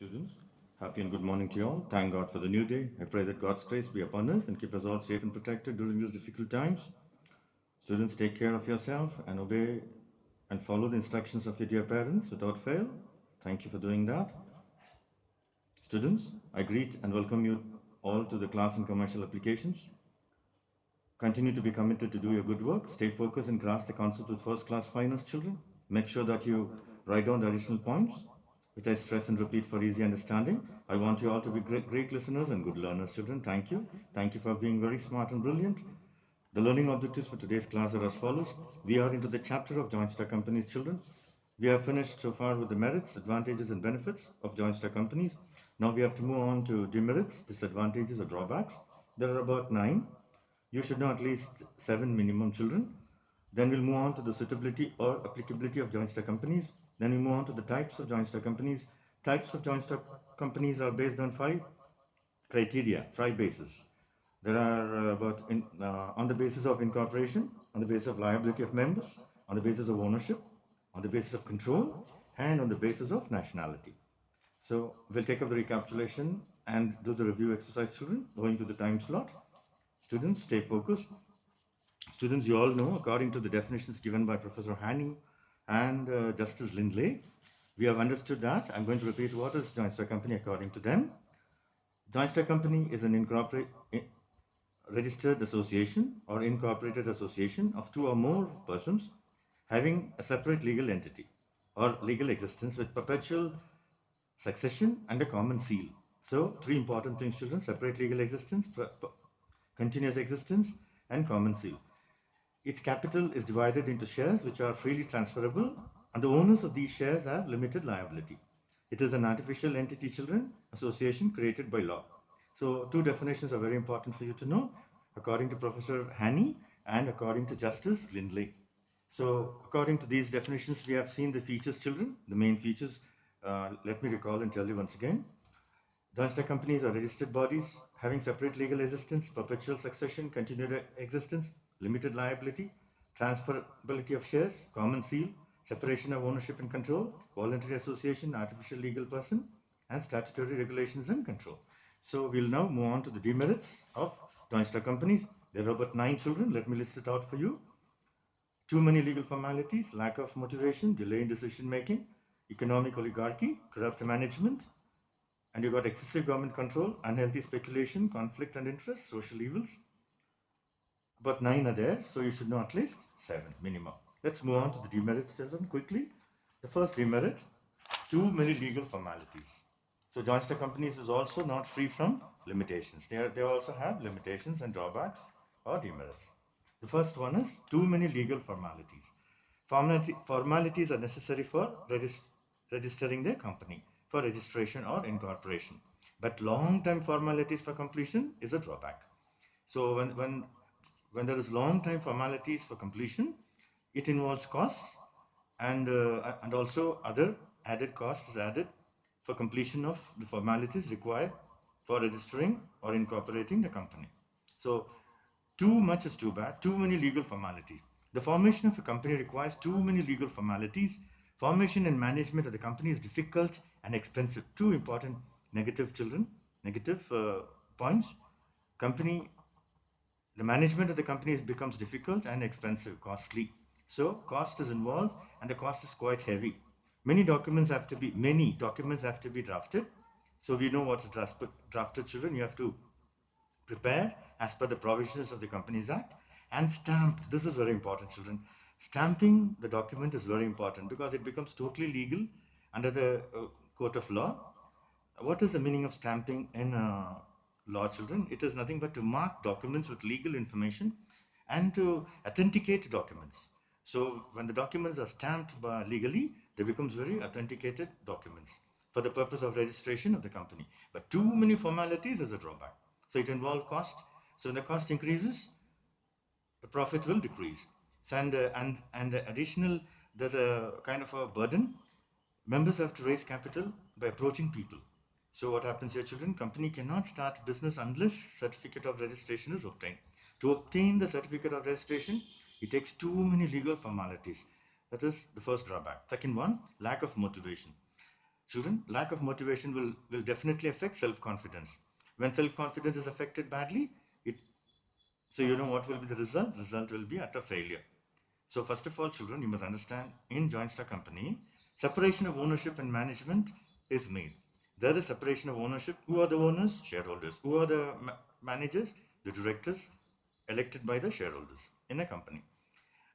Students, happy and good morning to you all. Thank God for the new day. I pray that God's grace be upon us and keep us all safe and protected during these difficult times. Students, take care of yourself and obey and follow the instructions of your dear parents without fail. Thank you for doing that. Students, I greet and welcome you all to the class in commercial applications. Continue to be committed to do your good work. Stay focused and grasp the concept with first class finest children. Make sure that you write down the additional points, which I stress and repeat for easy understanding. I want you all to be great listeners and good learners, children. Thank you. Thank you for being very smart and brilliant. The learning objectives for today's class are as follows. We are into the chapter of joint stock companies, children. We have finished so far with the merits, advantages, and benefits of joint stock companies. Now we have to move on to demerits, disadvantages, or drawbacks. There are about 9. You should know at least 7 minimum, children. Then we'll move on to the suitability or applicability of joint stock companies. Then we move on to the types of joint stock companies. Types of joint stock companies are based on 5 criteria, 5 bases. There are on the basis of incorporation, on the basis of liability of members, on the basis of ownership, on the basis of control, and on the basis of nationality. So we'll take up the recapitulation and do the review exercise, children, owing to the time slot. Students, stay focused. Students, you all know, according to the definitions given by Professor Haney and Justice Lindley, we have understood that. I'm going to repeat what is joint stock company according to them. Joint stock company is an registered association or incorporated association of 2 or more persons having a separate legal entity or legal existence with perpetual succession and a common seal. So 3 important things, children: separate legal existence, continuous existence, and common seal. Its capital is divided into shares which are freely transferable, and the owners of these shares have limited liability. It is an artificial entity, children, association created by law. So 2 definitions are very important for you to know, according to Professor Haney and according to Justice Lindley. So according to these definitions, we have seen the features, children, the main features. Let me recall and tell you once again. Joint stock companies are registered bodies having separate legal existence, perpetual succession, continued existence, limited liability, transferability of shares, common seal, separation of ownership and control, voluntary association, artificial legal person, and statutory regulations and control. So we'll now move on to the demerits of joint stock companies. There are about 9, children. Let me list it out for you. Too many legal formalities, lack of motivation, delay in decision making, economic oligarchy, corrupt management, and you got excessive government control, unhealthy speculation, conflict and interest, social evils. About 9 are there, so you should know at least 7 minimum. Let's move on to the demerits, children, quickly. The first demerit: too many legal formalities. So joint stock companies is also not free from limitations. They also have limitations and drawbacks or demerits. The first one is too many legal formalities. Formalities are necessary for registering the company, for registration or incorporation. But long-time formalities for completion is a drawback. So when there is long-time formalities for completion, it involves costs and also other added costs is added for completion of the formalities required for registering or incorporating the company. So too much is too bad, too many legal formalities. The formation of a company requires too many legal formalities. Formation and management of the company is difficult and expensive. 2 important negative, children, negative points. Company, the management of the company becomes difficult and expensive, costly. So cost is involved and the cost is quite heavy. Many documents have to be drafted. So we know what's drafted, children. You have to prepare as per the provisions of the Companies Act and stamped. This is very important, children. Stamping the document is very important because it becomes totally legal under the court of law. What is the meaning of stamping in law, children? It is nothing but to mark documents with legal information and to authenticate documents. So when the documents are stamped legally, they becomes very authenticated documents for the purpose of registration of the company. But too many formalities is a drawback. So it involves cost. So when the cost increases, the profit will decrease. And additional, there's a kind of a burden. Members have to raise capital by approaching people. So what happens here, children? Company cannot start business unless certificate of registration is obtained. To obtain the certificate of registration, it takes too many legal formalities. That is the first drawback. Second one, lack of motivation. Children, lack of motivation will definitely affect self-confidence. When self-confidence is affected badly, it so you know what will be the result? Result will be utter failure. So first of all, children, you must understand in joint stock company, separation of ownership and management is made. There is separation of ownership. Who are the owners? Shareholders. Who are the managers? The directors elected by the shareholders in a company.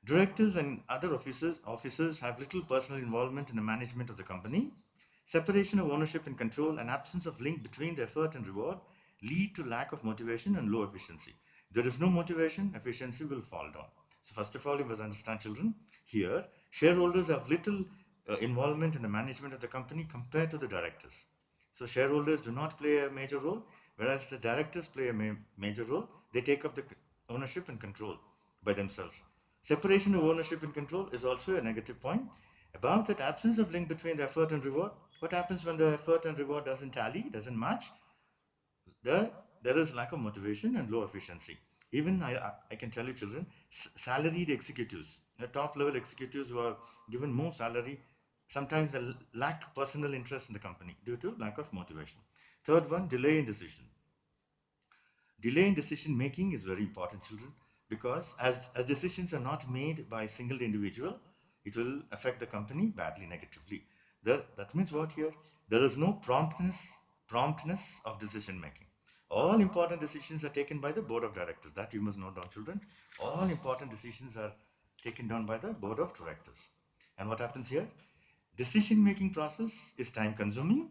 Directors and other officers have little personal involvement in the management of the company. Separation of ownership and control and absence of link between the effort and reward lead to lack of motivation and low efficiency. There is no motivation, efficiency will fall down. So first of all, you must understand, children, here shareholders have little involvement in the management of the company compared to the directors. So shareholders do not play a major role, whereas the directors play a major role. They take up the ownership and control by themselves. Separation of ownership and control is also a negative point. About that absence of link between the effort and reward, what happens when the effort and reward doesn't tally, doesn't match? There, there is lack of motivation and low efficiency. Even I can tell you, children, salaried executives, the top level executives who are given more salary, sometimes they lack personal interest in the company due to lack of motivation. Third one, delay in decision. Delay in decision making is very important, children, because as decisions are not made by a single individual, it will affect the company badly, negatively. That means what here? There is no promptness of decision making. All important decisions are taken by the board of directors. That you must note down, children. All important decisions are taken down by the board of directors. And what happens here? Decision making process is time consuming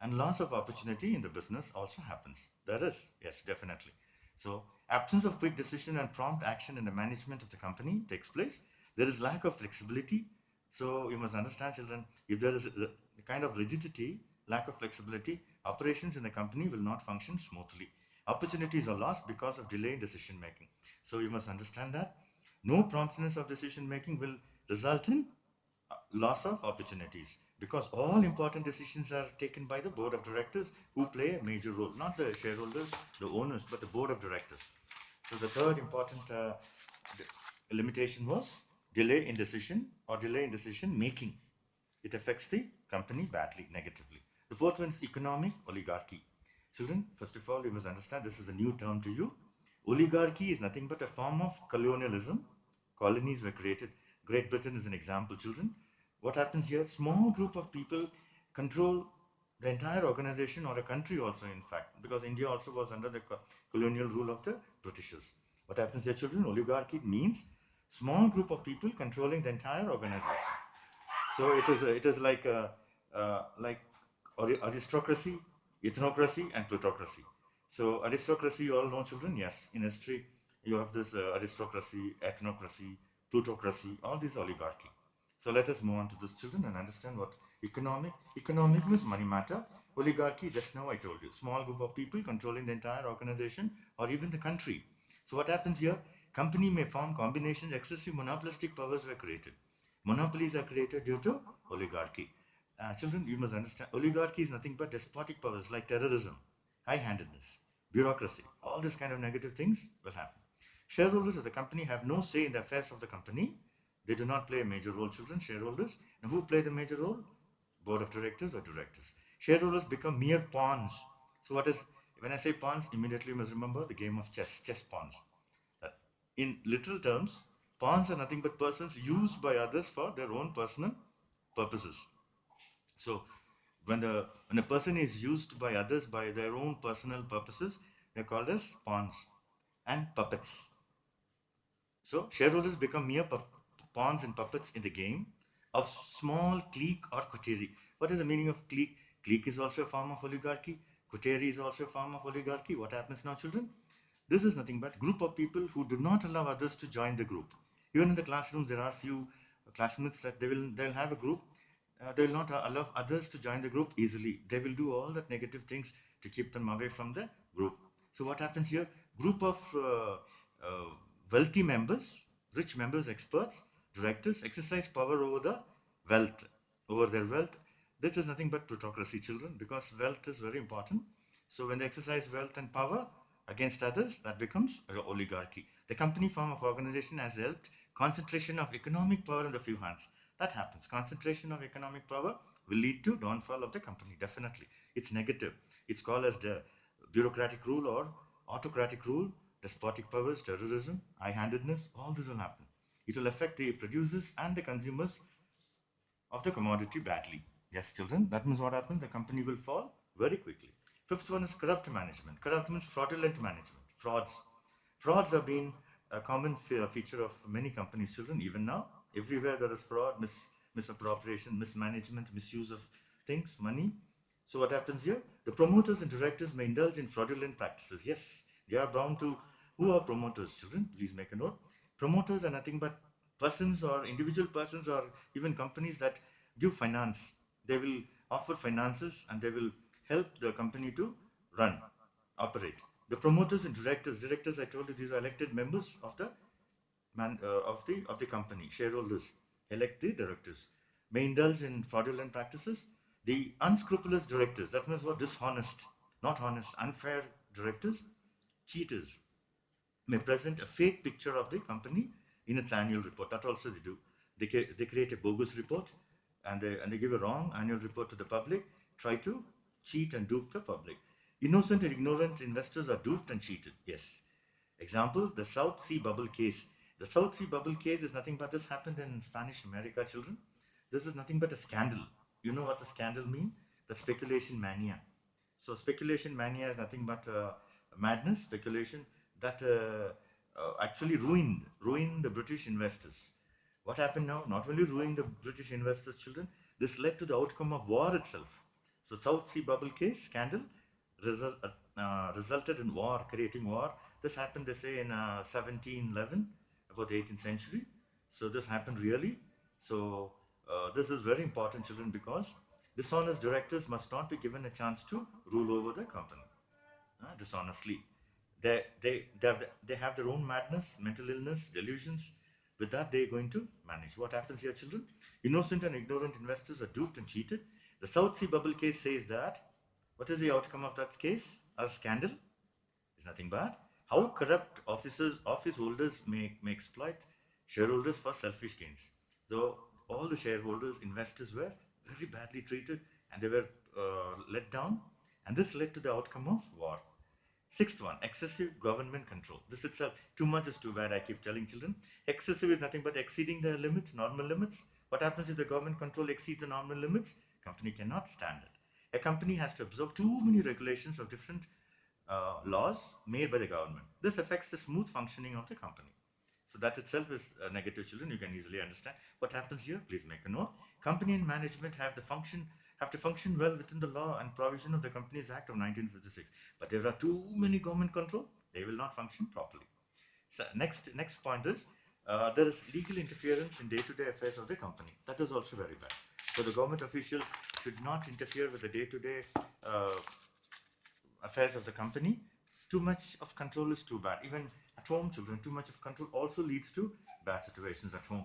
and loss of opportunity in the business also happens. There is, yes, definitely. So absence of quick decision and prompt action in the management of the company takes place. There is lack of flexibility. So you must understand, children, if there is a kind of rigidity, lack of flexibility, operations in the company will not function smoothly. Opportunities are lost because of delay in decision making. So you must understand that no promptness of decision making will result in loss of opportunities, because all important decisions are taken by the board of directors who play a major role, not the shareholders, the owners, but the board of directors. So the third important limitation was delay in decision or delay in decision making. It affects the company badly, negatively. The fourth one is economic oligarchy. Children, first of all, you must understand this is a new term to you. Oligarchy is nothing but a form of colonialism. Colonies were created. Great Britain is an example, children. What happens here? Small group of people control the entire organization or a country also, in fact, because India also was under the colonial rule of the Britishers. What happens here, children? Oligarchy means small group of people controlling the entire organization. So it is like aristocracy, ethnocracy, and plutocracy. So aristocracy, you all know, children. Yes, in history you have this aristocracy, ethnocracy, plutocracy, all these oligarchy. So let us move on to this, children, and understand what economic means money matter. Oligarchy, just now I told you, small group of people controlling the entire organization or even the country. So what happens here? Company may form combinations. Excessive monopolistic powers were created. Monopolies are created due to oligarchy. Children, you must understand, oligarchy is nothing but despotic powers like terrorism, high-handedness, bureaucracy. All these kind of negative things will happen. Shareholders of the company have no say in the affairs of the company. They do not play a major role, children, shareholders. And who play the major role? Board of directors or directors. Shareholders become mere pawns. So what is, when I say pawns, immediately you must remember the game of chess pawns. Uh, in literal terms, pawns are nothing but persons used by others for their own personal purposes. So when a person is used by others by their own personal purposes, they're called as pawns and puppets. So shareholders become mere pawns and puppets in the game of small clique or coterie. What is the meaning of clique? Clique is also a form of oligarchy. Coterie is also a form of oligarchy. What happens now, children? This is nothing but group of people who do not allow others to join the group. Even in the classrooms, there are few classmates that they'll have a group. They will not allow others to join the group easily. They will do all that negative things to keep them away from the group. So what happens here? Group of uh, wealthy members, rich members, experts, directors exercise power over the wealth, over their wealth. This is nothing but plutocracy, children, because wealth is very important. So when they exercise wealth and power against others, that becomes oligarchy. The company form of organization has helped concentration of economic power in the few hands. That happens. Concentration of economic power will lead to downfall of the company. Definitely, it's negative. It's called as the bureaucratic rule or autocratic rule, despotic powers, terrorism, high-handedness. All this will happen. It will affect the producers and the consumers of the commodity badly. Yes, children, that means what happens? The company will fall very quickly. Fifth one is corrupt management. Corrupt means fraudulent management. Frauds. Frauds have been a common feature of many companies, children, even now. Everywhere there is fraud, misappropriation, mismanagement, misuse of things, money. So what happens here? The promoters and directors may indulge in fraudulent practices. Yes, they are bound to. Who are promoters, children? Please make a note. Promoters are nothing but persons or individual persons or even companies that give finance. They will offer finances and they will help the company to run, operate. The promoters and directors, I told you, these are elected members of the of the company. Shareholders elect the directors. May indulge in fraudulent practices. The unscrupulous directors, that means what? Dishonest, not honest, unfair directors, cheaters, may present a fake picture of the company in its annual report. That also they do. They create a bogus report and they give a wrong annual report to the public, try to cheat and dupe the public. Innocent and ignorant investors are duped and cheated. Yes. Example, the South Sea bubble case. The South Sea bubble case is nothing but this happened in Spanish America, children. This is nothing but a scandal. You know what a scandal mean? The speculation mania. So speculation mania is nothing but madness, speculation that actually ruined the British investors. What happened now? Not only ruined the British investors' children, this led to the outcome of war itself. So South Sea bubble case scandal resulted in war, creating war. This happened, they say, in 1711, about the 18th century. So this happened really. So this is very important, children, because dishonest directors must not be given a chance to rule over the company dishonestly. They have their own madness, mental illness, delusions. With that, they're going to manage. What happens here, children? Innocent and ignorant investors are duped and cheated. The South Sea bubble case says that. What is the outcome of that case? A scandal is nothing but how corrupt office holders may exploit shareholders for selfish gains. So all the shareholders, investors were very badly treated and they were let down, and this led to the outcome of war. Sixth one, excessive government control. This itself, too much is too bad. I keep telling children, excessive is nothing but exceeding the limit, normal limits. What happens if the government control exceeds the normal limits? Company cannot stand it. A company has to observe too many regulations of different laws made by the government. This affects the smooth functioning of the company. So that itself is negative, children. You can easily understand what happens here. Please make a note. Company and management have to function well within the law and provision of the Companies Act of 1956. But there are too many government control; they will not function properly. So next point is there is legal interference in day-to-day affairs of the company. That is also very bad. So the government officials should not interfere with the day-to-day affairs of the company. Too much of control is too bad. Even at home, children, too much of control also leads to bad situations at home.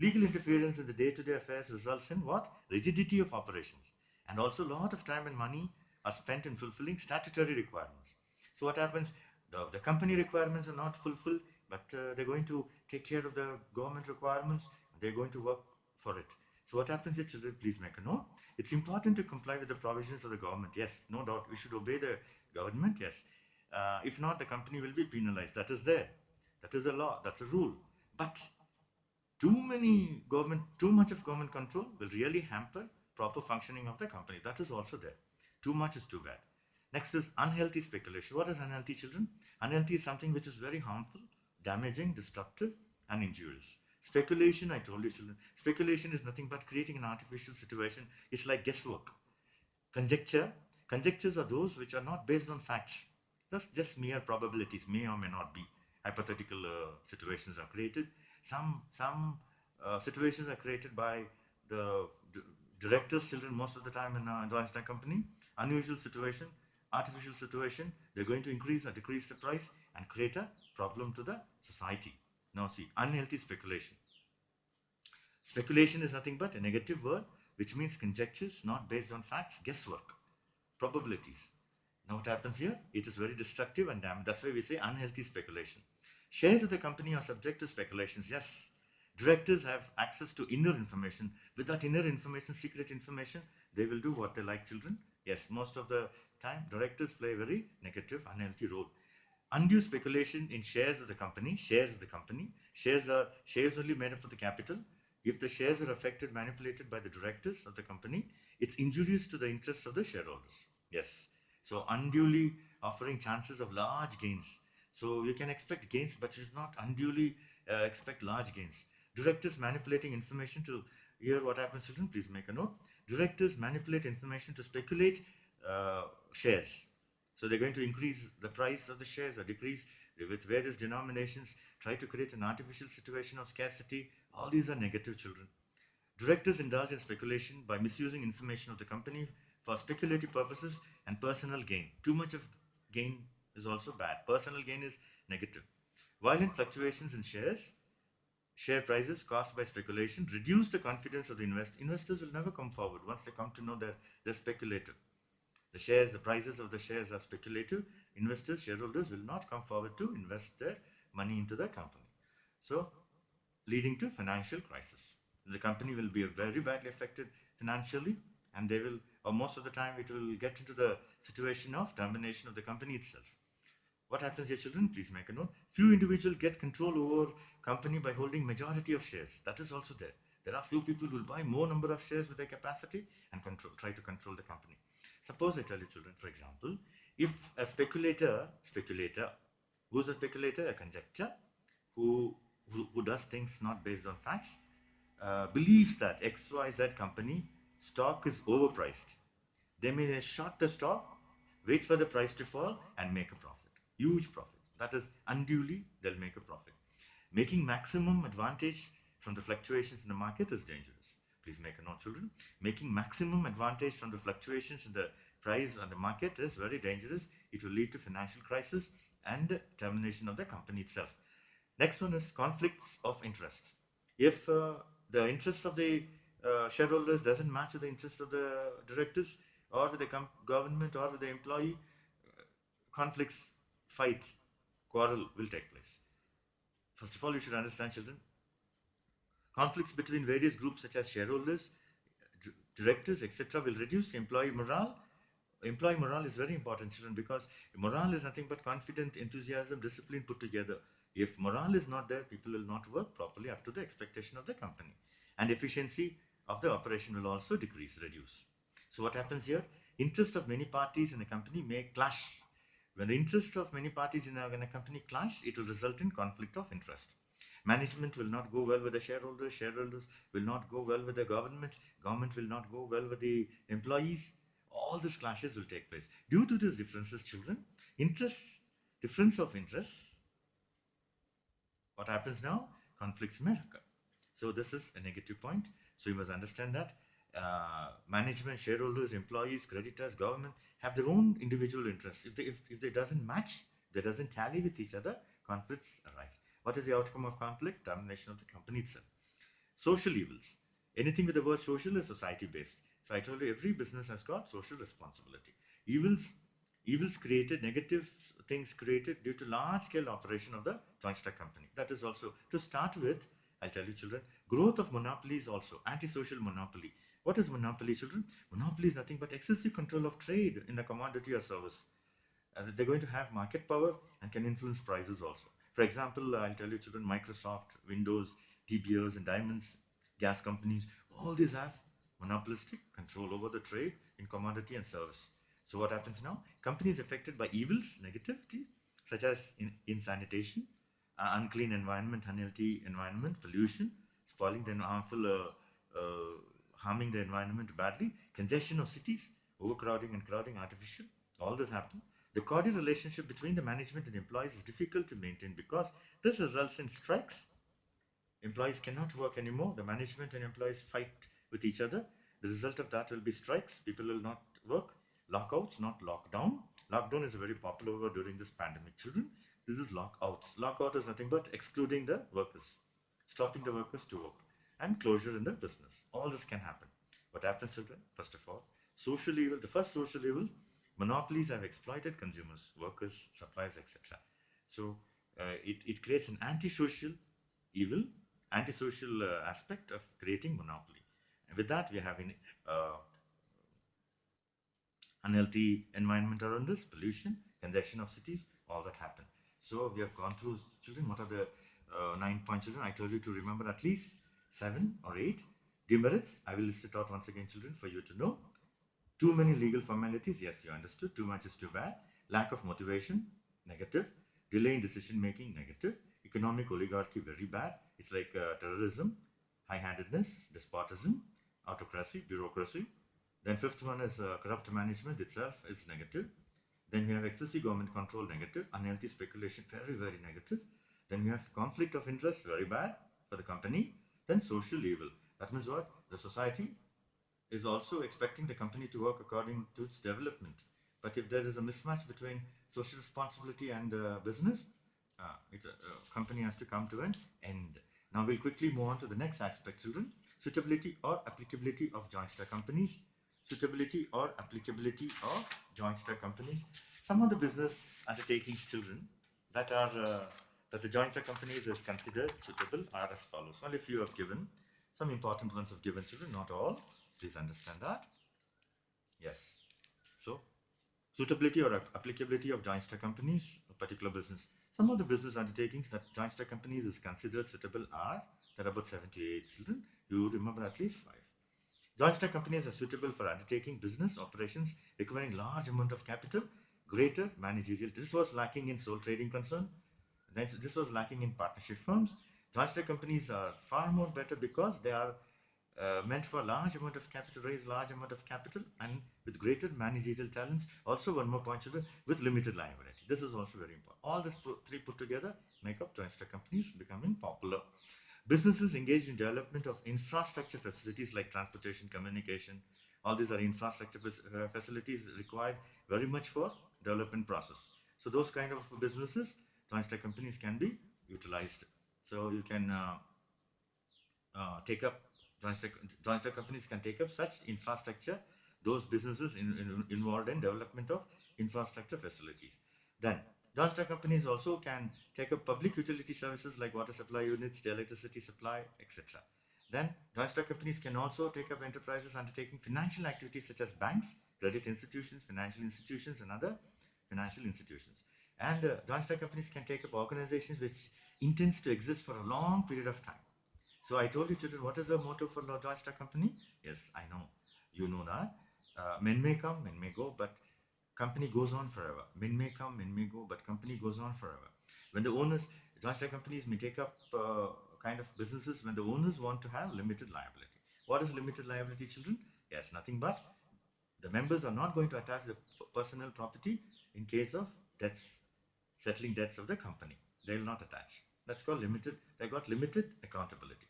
Legal interference in the day-to-day affairs results in what? Rigidity of operations. And also a lot of time and money are spent in fulfilling statutory requirements. So what happens? The company requirements are not fulfilled, but they're going to take care of the government requirements. They're going to work for it. So what happens here, children? Please make a note. It's important to comply with the provisions of the government. Yes, no doubt. We should obey the government. Yes. If not, the company will be penalized. That is there. That is a law. That's a rule. But too much of government control will really hamper proper functioning of the company. That is also there. Too much is too bad. Next is unhealthy speculation. What is unhealthy, children? Unhealthy is something which is very harmful, damaging, destructive, and injurious. Speculation, I told you, children, speculation is nothing but creating an artificial situation. It's like guesswork. Conjecture. Conjectures are those which are not based on facts. That's just mere probabilities, may or may not be. Hypothetical situations are created. Some situations are created by the directors, children, most of the time in a joint stock company. Unusual situation, artificial situation. They're going to increase or decrease the price and create a problem to the society. Now see, unhealthy speculation. Speculation is nothing but a negative word which means conjectures not based on facts, guesswork, probabilities. Now what happens here? It is very destructive and damaging. That's why we say unhealthy speculation. Shares of the company are subject to speculations. Yes. Directors have access to inner information. With that inner information, secret information, They will do what they like, children. Yes, most of the time, directors play a very negative, unhealthy role. Undue speculation in shares only made up for the capital. If the shares are affected, manipulated by the directors of the company, it's injurious to the interests of the shareholders. Yes. So unduly offering chances of large gains. So you can expect gains, but you should not unduly expect large gains. Directors manipulating information to Here what happens, children, please make a note. Directors manipulate information to speculate shares. So they're going to increase the price of the shares or decrease with various denominations, try to create an artificial situation of scarcity. All these are negative, children. Directors indulge in speculation by misusing information of the company for speculative purposes and personal gain. Too much of gain is also bad. Personal gain is negative. Violent fluctuations in share prices caused by speculation reduce the confidence of the investors will never come forward once they come to know that they're speculative. The prices of the shares are speculative. Investors, shareholders will not come forward to invest their money into the company. So, leading to financial crisis. The company will be very badly affected financially, and they will, or most of the time, it will get into the situation of termination of the company itself. What happens here, children? Please make a note. Few individuals get control over company by holding majority of shares. That is also there. There are few people who will buy more number of shares with their capacity and try to control the company. Suppose I tell you, children, for example, if a speculator, who's a speculator? A conjecture, who does things not based on facts, believes that XYZ company stock is overpriced. They may short the stock, wait for the price to fall, and make a profit. Huge profit. That is unduly, they'll make a profit. Making maximum advantage from the fluctuations in the market is dangerous. Please make a note, children. Making maximum advantage from the fluctuations in the price on the market is very dangerous. It will lead to financial crisis and termination of the company itself. Next one is conflicts of interest. If the interest of the shareholders doesn't match with the interest of the directors or with the government or with the employee, conflicts, fights, quarrel will take place. First of all, you should understand, children, conflicts between various groups such as shareholders, directors, etc., will reduce employee morale. Employee morale is very important, children, because morale is nothing but confident, enthusiasm, discipline put together. If morale is not there, people will not work properly up to the expectation of the company. And efficiency of the operation will also reduce. So what happens here? Interest of many parties in a company may clash. When the interest of many parties in a company clash, it will result in conflict of interest. Management will not go well with the shareholders will not go well with the government will not go well with the employees. All these clashes will take place. Due to these differences, children, interests, difference of interests, what happens now? Conflicts may occur. So this is a negative point. So you must understand that management, shareholders, employees, creditors, government have their own individual interests. If they doesn't match, they doesn't tally with each other, conflicts arise. What is the outcome of conflict? Termination of the company itself. Social evils. Anything with the word social is society based. So I told you every business has got social responsibility. Evils created, negative things created due to large scale operation of the joint stock company. That is also, to start with, I'll tell you, children, growth of monopolies also, antisocial monopoly. What is monopoly, children? Monopoly is nothing but excessive control of trade in the commodity or service. They're going to have market power and can influence prices also. For example, I'll tell you, children, Microsoft, Windows, TBS, and Diamonds, gas companies, all these have monopolistic control over the trade in commodity and service. So what happens now? Companies affected by evils, negativity, such as in sanitation, unclean environment, unhealthy environment, pollution, spoiling the harming the environment badly, congestion of cities, overcrowding and crowding, artificial, all this happen. The cordial relationship between the management and employees is difficult to maintain because this results in strikes. Employees cannot work anymore. The management and employees fight with each other. The result of that will be strikes. People will not work. Lockouts, not lockdown. Lockdown is a very popular word during this pandemic, children. This is lockouts. Lockout is nothing but excluding the workers, stopping the workers to work, and closure in the business. All this can happen. What happens, children? First of all, social evil. The first social evil, monopolies have exploited consumers, workers, suppliers, etc. So it creates an antisocial evil, antisocial aspect of creating monopoly. And with that, we have in, uh, unhealthy environment around us, pollution, congestion of cities, all that happen. So we have gone through, children. What are the 9 points, children? I told you to remember at least 7 or 8 demerits. I will list it out once again, children, for you to know. Too many legal formalities, yes, you understood. Too much is too bad. Lack of motivation, negative. Delay in decision making, negative. Economic oligarchy, very bad. It's like terrorism, high handedness, despotism, autocracy, bureaucracy. Then, fifth one is corrupt management itself is negative. Then we have excessive government control, negative. Unhealthy speculation, very, very negative. Then we have conflict of interest, very bad for the company. Then social evil. That means what? The society is also expecting the company to work according to its development. But if there is a mismatch between social responsibility and business, company has to come to an end. Now we'll quickly move on to the next aspect, children. Suitability or applicability of joint stock companies. Suitability or applicability of joint stock companies. Some of the business undertakings, children, that are that the joint stock companies is considered suitable are as follows. Only a few have given. Some important ones have given, children, not all. Please understand that. Yes. So, suitability or applicability of joint stock companies, a particular business. Some of the business undertakings that joint stock companies is considered suitable are, there are about 78, children. You remember at least 5. Joint stock companies are suitable for undertaking business operations requiring large amount of capital, greater managerial. This was lacking in sole trading concern. This was lacking in partnership firms. Joint stock companies are far more better because they are meant for large amount of capital, raise large amount of capital, and with greater managerial talents. Also, one more point, children, with limited liability. This is also very important. All these three put together make up joint stock companies becoming popular. Businesses engaged in development of infrastructure facilities like transportation, communication. All these are infrastructure facilities required very much for development process. So those kind of businesses, joint stock companies can be utilized. So you can take up joint stock companies can take up such infrastructure, those businesses involved in development of infrastructure facilities. Then joint stock companies also can take up public utility services like water supply units, electricity supply, etc. Then joint stock companies can also take up enterprises undertaking financial activities such as banks, credit institutions, financial institutions, and other financial institutions. And joint stock companies can take up organizations which intends to exist for a long period of time. So I told you, children, what is the motto for the Joint Stock Company? Yes, I know. You know that. Men may come, men may go, but company goes on forever. Men may come, men may go, but company goes on forever. When the owners, Joint stock companies may take up kind of businesses when the owners want to have limited liability. What is limited liability, children? Yes, nothing but the members are not going to attach the personal property in case of debts, settling debts of the company. They will not attach. That's called limited. They got limited accountability.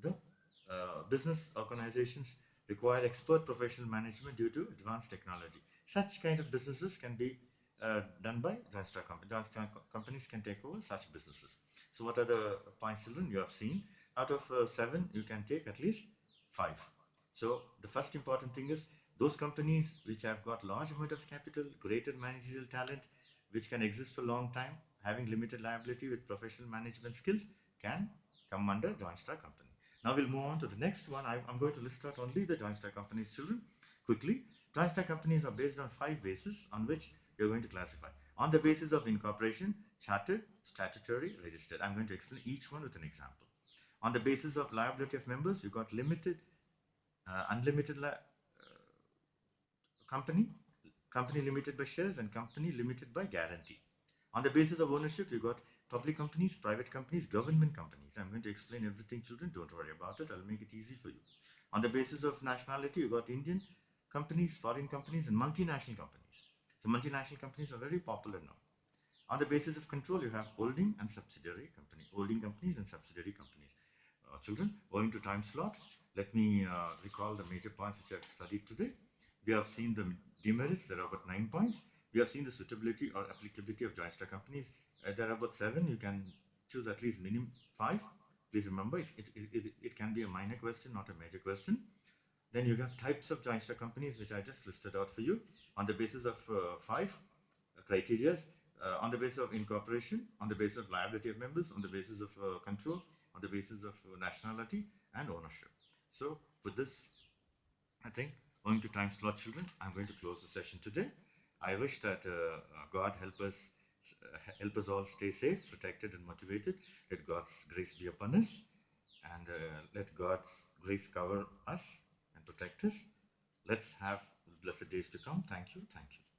The business organizations require expert professional management due to advanced technology. Such kind of businesses can be done by joint stock companies. Joint stock companies can take over such businesses. So, what are the points, children? You have seen. Out of 7, you can take at least 5. So, the first important thing is those companies which have got large amount of capital, greater managerial talent, which can exist for a long time, having limited liability with professional management skills, can come under joint stock company. Now we'll move on to the next one. I'm going to list out only the joint stock companies, children, quickly. Joint stock companies are based on 5 bases on which you're going to classify. On the basis of incorporation, chartered, statutory, registered. I'm going to explain each one with an example. On the basis of liability of members, you got limited, unlimited company, company limited by shares, and company limited by guarantee. On the basis of ownership, you got public companies, private companies, government companies. I'm going to explain everything, children. Don't worry about it. I'll make it easy for you. On the basis of nationality, you got Indian companies, foreign companies, and multinational companies. So multinational companies are very popular now. On the basis of control, you have holding and subsidiary company, holding companies and subsidiary companies. Children, owing to time slot, let me recall the major points which I have studied today. We have seen the demerits, there are about 9 points. We have seen the suitability or applicability of joint stock companies. There are about 7. You can choose at least minimum 5. Please remember, it can be a minor question, not a major question. Then you have types of joint stock companies, which I just listed out for you on the basis of 5 criteria, on the basis of incorporation, on the basis of liability of members, on the basis of control, on the basis of nationality and ownership. So, with this, I think Owing to time slot, children, I'm going to close the session today. I wish that God help us all stay safe, protected, and motivated. Let God's grace be upon us, and let God's grace cover us and protect us. Let's have blessed days to come. Thank you. Thank you.